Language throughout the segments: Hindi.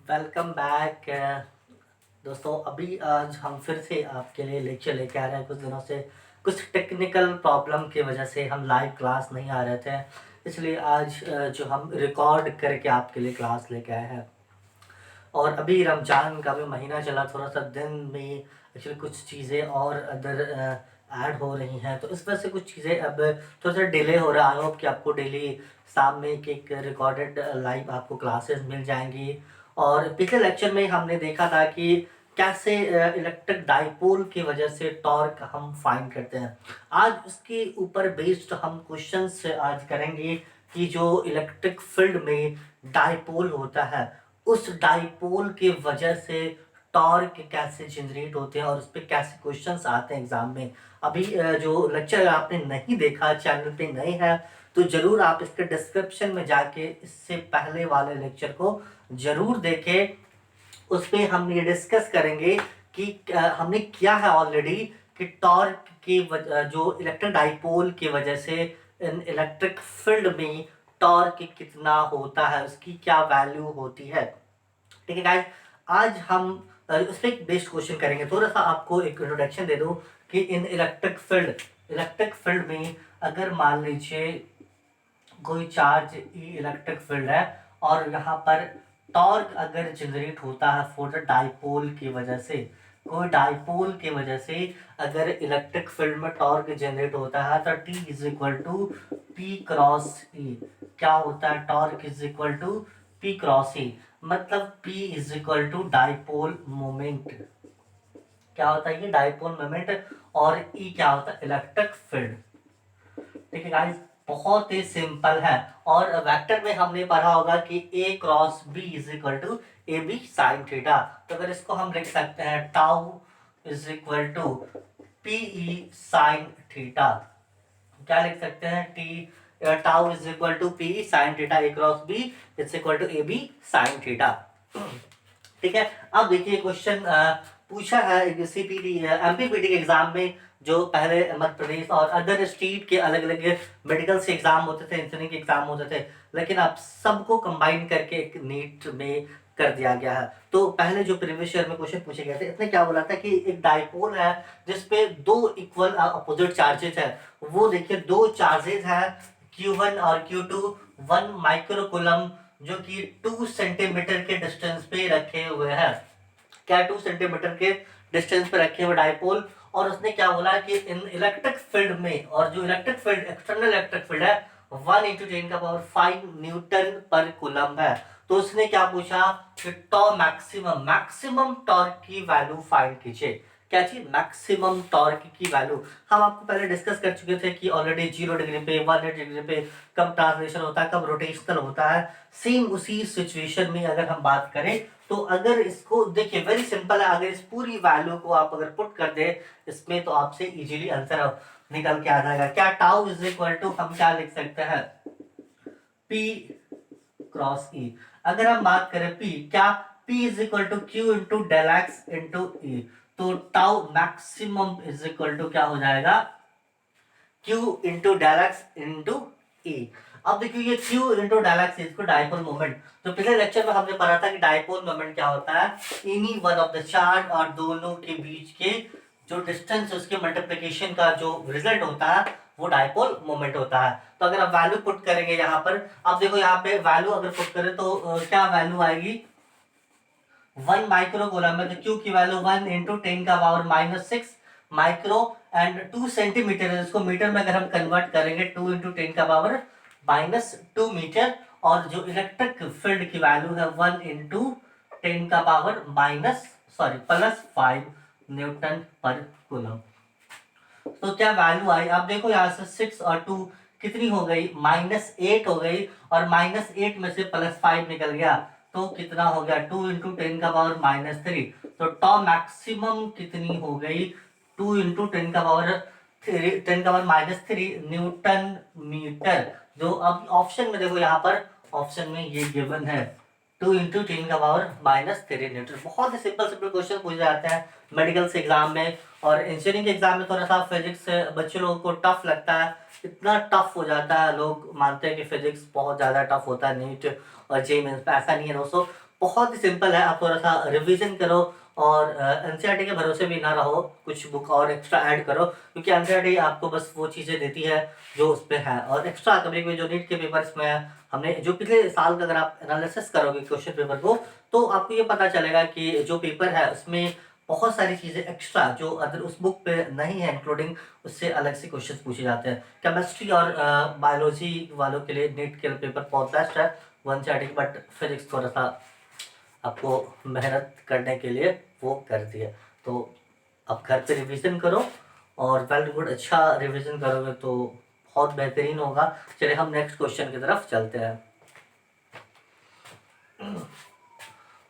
वेलकम बैक दोस्तों। अभी आज हम फिर से आपके लिए लेक्चर लेके आ रहे हैं। कुछ दिनों से कुछ टेक्निकल प्रॉब्लम की वजह से हम लाइव क्लास नहीं आ रहे थे, इसलिए आज जो हम रिकॉर्ड करके आपके लिए क्लास लेके आए हैं। और अभी रमज़ान का भी महीना चला, थोड़ा सा दिन में एक्चुअली कुछ चीज़ें और अदर ऐड हो रही हैं, तो इस वजह से कुछ चीज़ें अब थोड़ा सा डिले हो रहा है। आई होप कि आपको डेली शाम में एक रिकॉर्डेड लाइव आपको क्लासेस मिल जाएंगी। और पिछले लेक्चर में हमने देखा था कि कैसे इलेक्ट्रिक डाइपोल की वजह से टॉर्क हम फाइंड करते हैं। आज उसके ऊपर बेस्ड हम क्वेश्चंस आज करेंगे कि जो इलेक्ट्रिक फील्ड में डाइपोल होता है, उस डाइपोल की वजह से टॉर्क कैसे जनरेट होते हैं और उस पर कैसे क्वेश्चंस आते हैं एग्जाम में। अभी जो लेक्चर आपने नहीं देखा, चैनल पे नए हैं, तो जरूर आप इसके डिस्क्रिप्शन में जाके इससे पहले वाले लेक्चर को जरूर देखें। उस पे हम ये डिस्कस करेंगे कि हमने किया है ऑलरेडी कि टॉर्क की जो इलेक्ट्रिक डाइपोल की वजह से इन इलेक्ट्रिक फील्ड में टॉर्क कितना होता है, उसकी क्या वैल्यू होती है। ठीक है गाइस, आज हम उस पर एक बेस्ड क्वेश्चन करेंगे। थोड़ा सा आपको एक इंट्रोडक्शन दे दूं कि इन इलेक्ट्रिक फील्ड में अगर मान लीजिए कोई चार्ज इलेक्ट्रिक फील्ड है और यहाँ पर टॉर्क अगर जनरेट होता है फॉर द डाइपोल की वजह से, कोई डाइपोल की वजह से अगर इलेक्ट्रिक फील्ड में टॉर्क जनरेट होता है तो T is equal to P cross E. क्या होता है? Torque is equal to P cross E, मतलब P is equal to dipole moment. क्या होता है ये? Dipole moment. और E क्या होता है? Electric field. ठीक है गाइस, बहुत ही सिंपल है। और वेक्टर में हमने पढ़ा होगा कि A cross B is equal to A B sine theta. तो अगर इसको हम लिख सकते हैं tau is equal to P E sine theta. क्या लिख सकते हैं? T tau is equal to P E sine theta, A cross B is equal to A B sine theta. ठीक है, अब देखिए क्वेश्चन पूछा है सीपीटी एमपीपीटी के एग्जाम में। जो पहले मध्य प्रदेश और अदर स्टेट के अलग अलग मेडिकल से एग्जाम होते थे, इंजीनियरिंग के एग्जाम होते थे, लेकिन अब सबको कंबाइन करके एक नीट में कर दिया गया है। तो पहले जो प्रीवियस ईयर में क्वेश्चन पूछे गए थे, इसने क्या बोला था कि एक डाइपोल है जिसपे दो इक्वल अपोजिट चार्जेस है। वो देखिए दो चार्जेस है Q1 और Q2, 1 माइक्रोकुलम, जो कि 2 सेंटीमीटर के डिस्टेंस पे रखे हुए हैं। क्या 2 सेंटीमीटर के डिस्टेंस पे रखे हुए डाइपोल। और उसने क्या बोला कि इन इलेक्ट्रिक फील्ड में, और जो electric field external electric field है 1 इंटू 10⁵ न्यूटन पर कूलम है। तो उसने क्या पूछा कि मैक्सिमम टॉर्क की वैल्यू फाइंड कीजिए। क्या चीज? मैक्सिमम टॉर्क की वैल्यू। हम आपको पहले डिस्कस कर चुके थे कि ऑलरेडी 0 डिग्री पे 180 डिग्री पे कब ट्रांसलेशन होता है, कब रोटेशनल होता है। सेम उसी सिचुएशन में अगर हम बात करें तो अगर इसको देखिए वेरी सिंपल है, अगर इस पूरी वैल्यू को आप अगर पुट कर दे इसमें तो आपसे इजीली आंसर निकल के आ जाएगा। क्या टाउ इज इक्वल टू हम क्या लिख सकते हैं? P cross E। अगर हम बात करें P, क्या P is equal to Q into del x into E। तो tau maximum is equal to क्या हो जाएगा? Q into del x into E। अब देखिए ये Q इंटू डेल एक्स इसको डाइपोल मोमेंट। तो पिछले लेक्चर में हमने पढ़ा था कि डाइपोल मोमेंट क्या होता है? Any one of the charge और दोनों के बीच के जो डिस्टेंस है उसके मल्टीप्लिकेशन का जो रिजल्ट होता है वो डाइपोल मोमेंट होता है। तो अगर आप वैल्यू पुट करेंगे यहाँ पर, अब देखो यहाँ पे वैल्यू अगर पुट करें तो क्या वैल्यू आएगी? 1 माइक्रो कूलम में, तो क्यू की value 1 into 10⁻⁻6 micro and 2 centimetre है। इसको मीटर में अगर हम कन्वर्ट करेंगे 2 इंटू 10⁻⁻2 मीटर। और जो इलेक्ट्रिक फील्ड की वैल्यू है 1 इंटू 10⁻⁻+5 न्यूटन पर कूलम। तो क्या वैल्यू आई? अब देखो यहाँ से 6 और 2 कितनी हो गई? -8 हो गई, और -8 में से +5 निकल गया तो कितना हो गया? 2 इंटू 10⁻⁻3। तो टॉ मैक्सिमम कितनी हो गई? 2 इंटू 10⁻3 न्यूटन मीटर। जो अब ऑप्शन में देखो, यहाँ पर ऑप्शन में ये गिवन है 2 इंटू 10⁻3 न्यूटन। बहुत ही सिंपल सिंपल क्वेश्चन पूछे जाते हैं मेडिकल से एग्जाम में। और इंजीनियरिंग के एग्जाम में थोड़ा सा फिजिक्स बच्चे लोगों को टफ लगता है, इतना टफ हो जाता है। लोग मानते हैं कि फिजिक्स बहुत ज़्यादा टफ होता है नीट और जेईई मेंस पे। ऐसा नहीं है दोस्तों, बहुत ही सिंपल है, आप थोड़ा सा रिवीजन करो और एनसीईआरटी के भरोसे भी ना रहो, कुछ बुक और एक्स्ट्रा ऐड करो, क्योंकि एनसीईआरटी आपको बस वो चीज़ें देती है जो उस पे है। और एक्स्ट्रा कभी-कभी जो नीट के पेपर्स में है, हमने जो पिछले साल का अगर आप एनालिसिस करोगे क्वेश्चन पेपर को, तो आपको ये पता चलेगा कि जो पेपर है उसमें बहुत सारी चीज़ें एक्स्ट्रा जो अदर उस बुक पे नहीं है इंक्लूडिंग, उससे अलग से क्वेश्चन पूछे जाते हैं। केमिस्ट्री और बायोलॉजी वालों के लिए नीट के पेपर बहुत बेस्ट है वन सेटिंग, बट फिजिक्स थोड़ा सा आपको मेहनत करने के लिए वो करती है। तो आप घर पे रिवीजन करो और वेल गुड, अच्छा रिवीजन करोगे तो बहुत बेहतरीन होगा। चलिए हम नेक्स्ट क्वेश्चन की तरफ चलते हैं।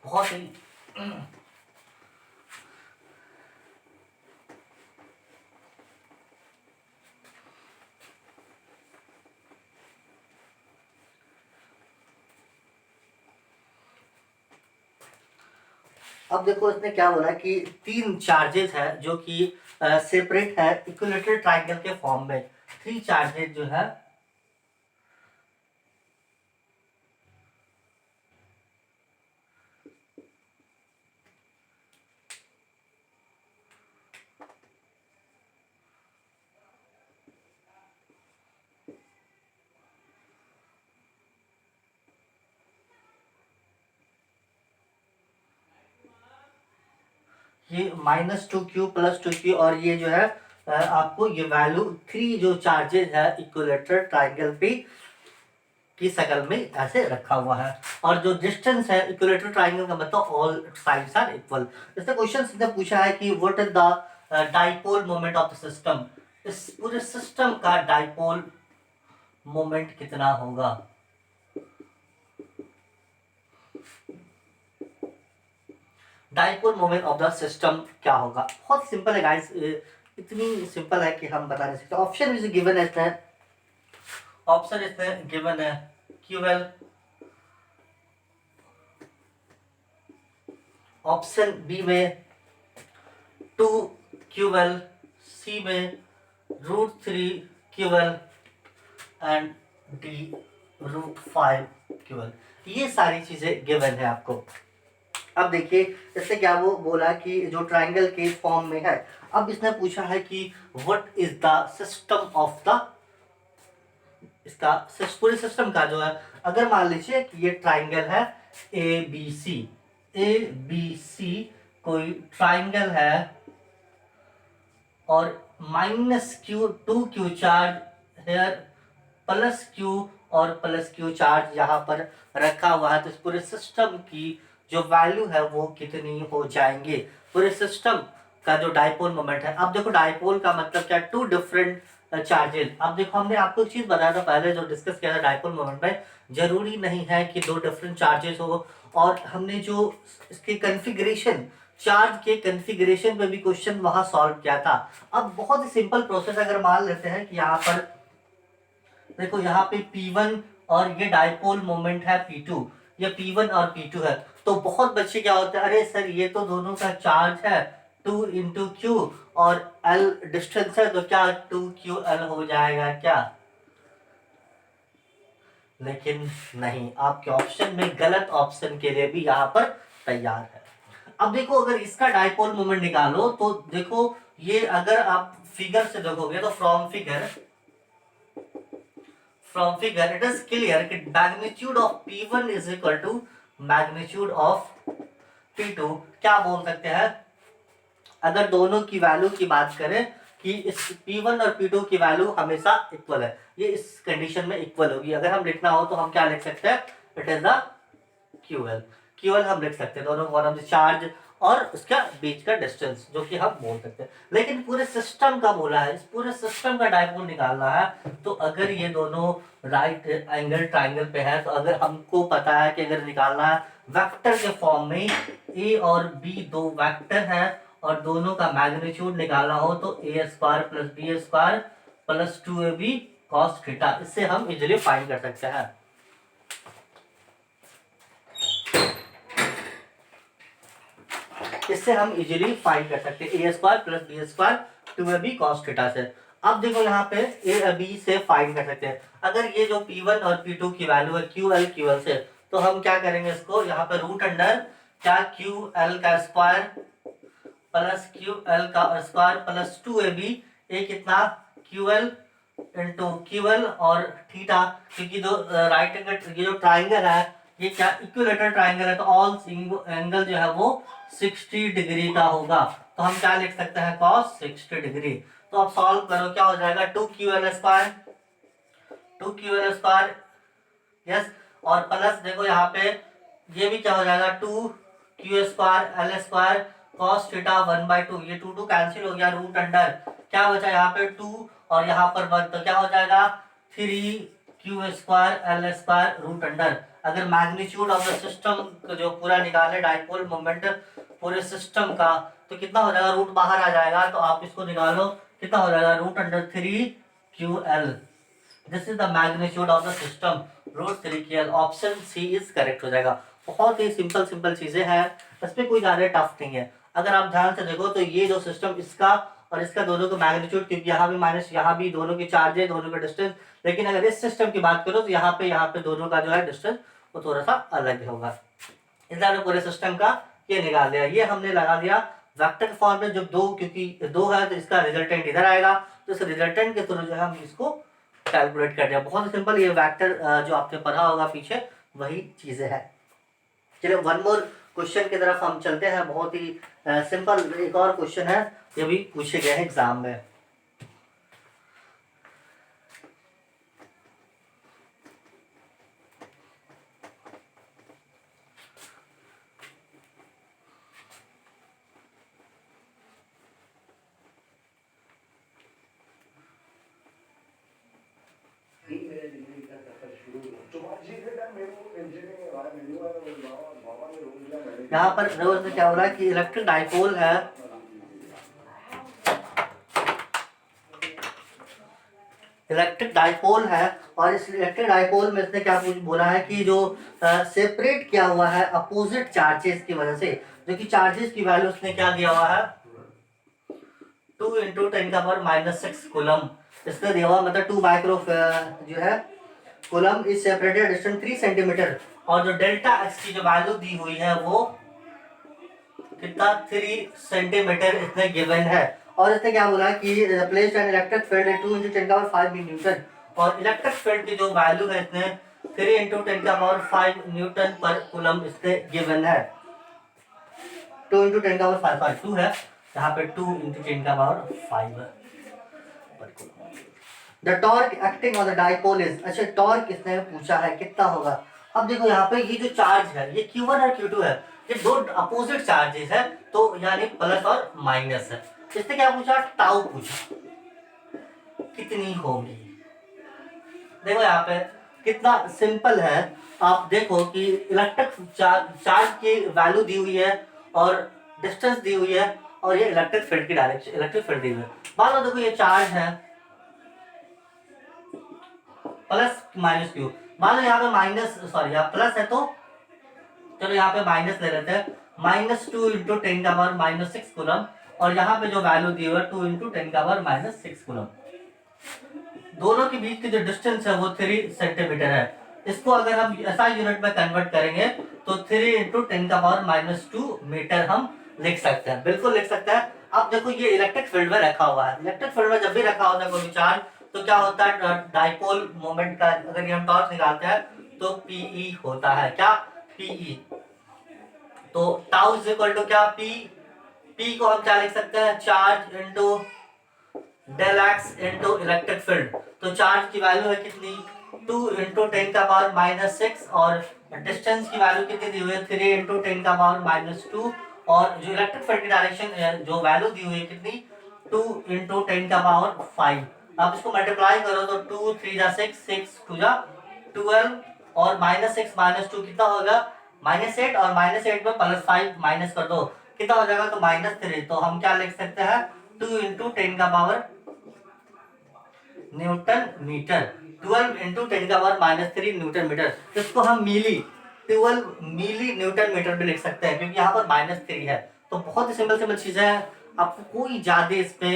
बहुत ही अब देखो इसने क्या बोला कि 3 चार्जेस है जो कि सेपरेट है इक्विलेटरल ट्रायंगल के फॉर्म में। 3 चार्जेस जो है ये -2q + 2q, और ये जो है आपको ये वैल्यू 3 जो चार्जेस है इक्विलेटरल ट्रायंगल पे की शक्ल में ऐसे रखा हुआ है। और जो डिस्टेंस है इक्विलेटरल ट्रायंगल का मतलब ऑल साइड्स आर इक्वल। इसने क्वेश्चन सीधा पूछा है कि what is the dipole moment of the system. इस पूरे सिस्टम का डाइपोल मोमेंट कितना होगा। Dipole moment of the system क्या होगा। बहुत सिंपल है गाइस, इतनी सिंपल है कि हम बता नहीं सकते। ऑप्शन इज गिवन है, ऑप्शन इसमें गिवन है क्यूएल, ऑप्शन बी में 2 क्यूएल, सी में √3 क्यूएल एंड डी √5 क्यूएल। ये सारी चीजें गिवन है आपको। अब देखिए इससे क्या वो बोला कि जो ट्रायंगल के फॉर्म में है। अब इसने पूछा है कि what is the system of the, इसका पूरे सिस्टम का जो है, अगर मान लीजिए कि ये ट्रायंगल है A B C, A B C कोई ट्रायंगल है और -q2q चार्ज हेयर +q और +q चार्ज यहाँ पर रखा हुआ है, तो इस पूरे सिस्टम की जो वैल्यू है वो कितनी हो जाएंगे। पूरे सिस्टम का जो डाइपोल मोमेंट है। अब देखो डाइपोल का मतलब क्या, 2 डिफरेंट चार्जेस। अब देखो हमने आपको एक चीज बताया था पहले जो डिस्कस किया था डाइपोल मोमेंट में, जरूरी नहीं है कि 2 डिफरेंट चार्जेस हो। और हमने जो इसके कन्फिग्रेशन, चार्ज के कन्फिग्रेशन पे भी क्वेश्चन वहां सॉल्व किया था। अब बहुत ही सिंपल प्रोसेस अगर मान लेते हैं कि यहाँ पर देखो, यहाँ पे P1 और ये डाइपोल मोमेंट है P2, ये P1 और P2 है। तो बहुत बच्चे क्या होते हैं, अरे सर ये तो दोनों का चार्ज है 2 × Q और L डिस्टेंस है, तो क्या 2QL हो जाएगा क्या। लेकिन नहीं, आपके ऑप्शन में गलत ऑप्शन के लिए भी यहाँ पर तैयार है। अब देखो अगर इसका डाइपोल मोमेंट निकालो तो देखो, ये अगर आप फिगर से देखोगे तो from figure it is clear that magnitude of P1 is equal to magnitude of P2। क्या बोल सकते हैं, अगर दोनों की वैल्यू की बात करें कि इस P1 और P2 की वैल्यू हमेशा इक्वल है, ये इस कंडीशन में इक्वल होगी। अगर हम लिखना हो तो हम क्या लिख सकते हैं, it is the QL। QL हम लिख सकते हैं, दोनों फॉर्म चार्ज और उसका बीच का डिस्टेंस जो कि हम बोल सकते हैं। लेकिन पूरे सिस्टम का बोला है, इस पूरे सिस्टम का डायपोल निकालना है। तो अगर ये दोनों राइट एंगल ट्राइंगल पे है, तो अगर हमको पता है कि अगर निकालना है वेक्टर के फॉर्म में, ए और बी दो वेक्टर है और दोनों का मैग्नीट्यूड निकालना हो तो a² + b² + 2ab cos theta, इससे हम इजीली फाइंड कर सकते हैं। इससे हम इजीली फाइंड कर सकते हैं a² + b² 2ab cos theta से। अब देखो यहाँ पे a b से फाइंड कर सकते हैं। अगर ये जो P1 और P2 की वैल्यू है QL से, तो हम क्या करेंगे इसको, यहाँ पे रूट अंडर क्या क्यू एल का स्क्वायर प्लस क्यू एल का स्क्वायर प्लस 2ab, ये कितना Q L into Q L और थीटा, क्योंकि जो राइट एंगल ये जो ट्राइंगल है ये क्या इक्विलेटरल ट्राइंगल है, तो ऑल एंगल जो है वो 60 डिग्री का होगा। तो हम क्या लिख सकते हैं, cos 60 डिग्री। तो अब सॉल्व करो, क्या हो जाएगा 2ql square, 2ql square, yes, और प्लस देखो यहाँ पे ये भी क्या हो जाएगा 2q square L square cos theta 1/2, ये 2 कैंसिल हो गया, रूट अंडर क्या बचा यहाँ पे 2 और यहाँ पर 1, तो क्या हो जाएगा 3q square L square root under. अगर मैग्नीट्यूड ऑफ द सिस्टम जो पूरा निकाले डाइपोल मोमेंट पूरे सिस्टम का, तो कितना हो जाएगा, रूट बाहर आ जाएगा, तो आप इसको निकालो, कितना हो जाएगा root under 3ql। This is the magnitude of the system, root 3ql। Option C is correct हो जाएगा। बहुत ही सिंपल चीजें हैं, इसमें कोई ज्यादा टफ नहीं है। अगर आप ध्यान से देखो तो ये जो सिस्टम इसका और इसका दोनों का मैग्नीट्यूड, क्योंकि यहाँ भी माइनस यहाँ भी दोनों के चार्ज है, दोनों का डिस्टेंस, लेकिन अगर इस सिस्टम की बात करो तो यहाँ पे दोनों का जो है डिस्टेंस वो थोड़ा सा अलग होगा। इसलिए पूरे सिस्टम का ये निकाल दिया, ये हमने लगा दिया वेक्टर फॉर्म में, जब दो, क्योंकि दो है तो इसका रिजल्टेंट इधर आएगा, तो इस रिजल्टेंट के थ्रू जो है हम इसको कैलकुलेट कर दिया। बहुत सिंपल, ये वेक्टर जो आपने पढ़ा होगा पीछे वही चीजें हैं। चलिए वन मोर क्वेश्चन की तरफ हम चलते हैं, बहुत ही सिंपल एक और क्वेश्चन है, ये भी पूछे गए हैं एग्जाम में। यहाँ पर रोज में क्या हो रहा है कि इलेक्ट्रिक डाइपोल है, इलेक्ट्रिक डाइपोल है, और इस इलेक्ट्रिक डाइपोल में इसने क्या कुछ बोला है कि जो सेपरेट किया हुआ है अपोजिट चार्जेस की वजह से, जो कि चार्जेस की वैल्यू उसने क्या दिया हुआ है 2 × 10⁻⁻6 कूलम इसने दिया हुआ, मतलब 2 माइक्रो जो है coulomb is separated distance 3 centimetre, और जो डेल्टा एक्स की जो वैल्यू दी हुई है वो कितना 3 सेंटीमीटर इसने गिवन है। और इसने क्या बोला कि placed an electric field 2 × 10⁵ Newton, और इलेक्ट्रिक फील्ड की जो वैल्यू है इसने 3 × 10⁵ न्यूटन पर कूलम इसने गिवन है। 2 × 10⁵ 2 है, यहाँ पे 2 × 10⁵ पर coulomb. The torque acting on the dipole is, अच्छा टॉर्क इसने पूछा है कितना होगा। अब देखो यहाँ पे ये जो चार्ज है ये Q1 और Q2 है, ये दो अपोजिट चार्जेस है, तो यानी प्लस और माइनस है। इसने क्या पूछा, टाउ पूछा कितनी होगी। देखो यहाँ पे कितना सिंपल है, आप देखो कि इलेक्ट्रिक चार्ज की वैल्यू दी हुई है और डिस्टेंस दी हुई है, और ये इलेक्ट्रिक फील्ड की डायरेक्शन, इलेक्ट्रिक फील्ड दी हुई है। मान लो देखो ये चार्ज है प्लस माइनस क्यू, मान लो यहाँ पे माइनस, सॉरी यहाँ प्लस है, तो चलो यहाँ पे माइनस ले लेते हैं, -2 × 10⁻⁻6 कूलम, और यहाँ पे जो वैल्यू दी हुई है 2 × 10⁻⁻6 कूलम। दोनों के बीच की जो डिस्टेंस है वो 3 सेंटीमीटर है। इसको अगर हम ऐसा यूनिट में कन्वर्ट करेंगे तो 3 × 10⁻⁻2 मीटर हम लिख सकते हैं, बिल्कुल लिख सकते हैं। अब देखो ये इलेक्ट्रिक फील्ड में रखा हुआ है, इलेक्ट्रिक फील्ड में जब भी रखा होता है कोई चार्ज, तो क्या होता है डाइपोल मोमेंट का, अगर ये हम टॉर्क निकालते हैं तो Pe होता है, क्या Pe, तो टाउ इज इक्वल टू क्या P को हम क्या लिख सकते हैं, charge into del x into electric field. तो चार्ज की वैल्यू है कितनी 2 × 10⁻⁻6, और डिस्टेंस की वैल्यू कितनी दी हुई है 3 × 10⁻⁻2, और जो इलेक्ट्रिक फील्ड की डायरेक्शन जो वैल्यू दी हुई है कितनी 2 × 10⁵। आप इसको मल्टीप्लाई करो तो 2 3 जा 6 6 2 जा 12, और -6 -2 कितना होगा -8, और -8 में +5 माइनस कर दो कितना हो जाएगा, तो -3। तो हम क्या लिख सकते हैं 2 × 10⁻⁻ न्यूटन मीटर, 12 × 10⁻³ न्यूटन मीटर। इसको हम 12 मिली न्यूटन मीटर भी लिख सकते हैं, क्योंकि यहाँ पर -3 है। तो बहुत ही सिंपल चीजें हैं, आपको कोई ज्यादा इसमें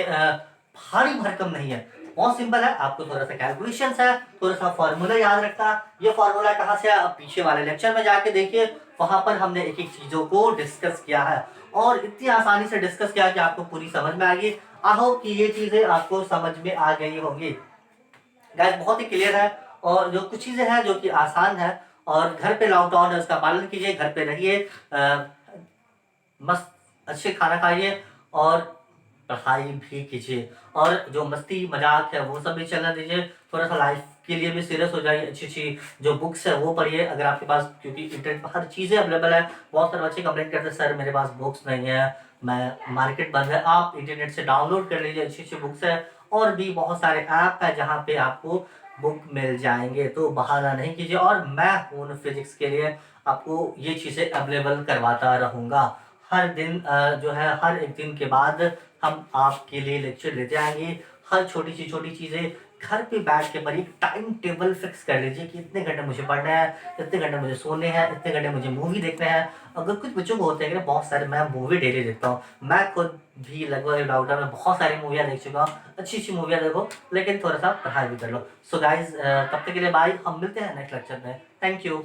भारी भरकम नहीं है, बहुत सिंपल है, आपको थोड़ा सा कैलकुलेशंस है, थोड़ा सा फॉर्मूला याद रखना। ये फॉर्मूला कहाँ से है, अब पीछे वाले लेक्चर में जाके देखिए, वहां पर हमने एक एक चीजों को डिस्कस किया है और इतनी आसानी से डिस्कस किया कि आपको पूरी समझ में आ गई। आई होप कि ये चीजें आपको समझ में आ गई होंगी। गाइस बहुत ही क्लियर है, और जो कुछ चीजें हैं जो कि आसान है, और घर पे लॉकडाउन है उसका पालन कीजिए, घर पे रहिए, मस्त अच्छे खाना खाइए और पढ़ाई भी कीजिए, और जो मस्ती मजाक है वो सब भी चलने दीजिए। थोड़ा सा लाइफ के लिए भी सीरियस हो जाइए, अच्छी अच्छी जो बुक्स है वो पढ़िए अगर आपके पास, क्योंकि इंटरनेट पर हर चीज़ें अवेलेबल है। बहुत सारे बच्चे कंप्लेंट करते हैं सर मेरे पास बुक्स नहीं है, मैं मार्केट बंद है। आप इंटरनेट से डाउनलोड कर लीजिए, अच्छी अच्छी बुक्स है, और भी बहुत सारे ऐप है जहाँ पे आपको बुक मिल जाएंगे। तो बहाना नहीं कीजिए, और मैं हूँ फिजिक्स के लिए आपको ये चीज़ें अवेलेबल करवाता रहूँगा। हर दिन जो है हर एक दिन के बाद हम आपके लिए लेक्चर लेते आएंगे। हर छोटी चीज़ें घर पे बैठ के पढ़िए, टाइम टेबल फिक्स कर लीजिए कि इतने घंटे मुझे पढ़ना है, इतने घंटे मुझे सोने हैं, इतने घंटे मुझे मूवी देखने हैं। अगर कुछ बच्चों को होते हैं कि बहुत सारे, मैं मूवी डेली देखता हूँ, मैं खुद भी लगभग लॉकडाउन में बहुत सारी मूवियाँ देख चुका हूँ। अच्छी अच्छी मूवियाँ देखो, लेकिन थोड़ा सा पढ़ाई भी कर लो। सो गाइज तब तक के लिए बाय, हम मिलते हैं नेक्स्ट लेक्चर में। Thank you.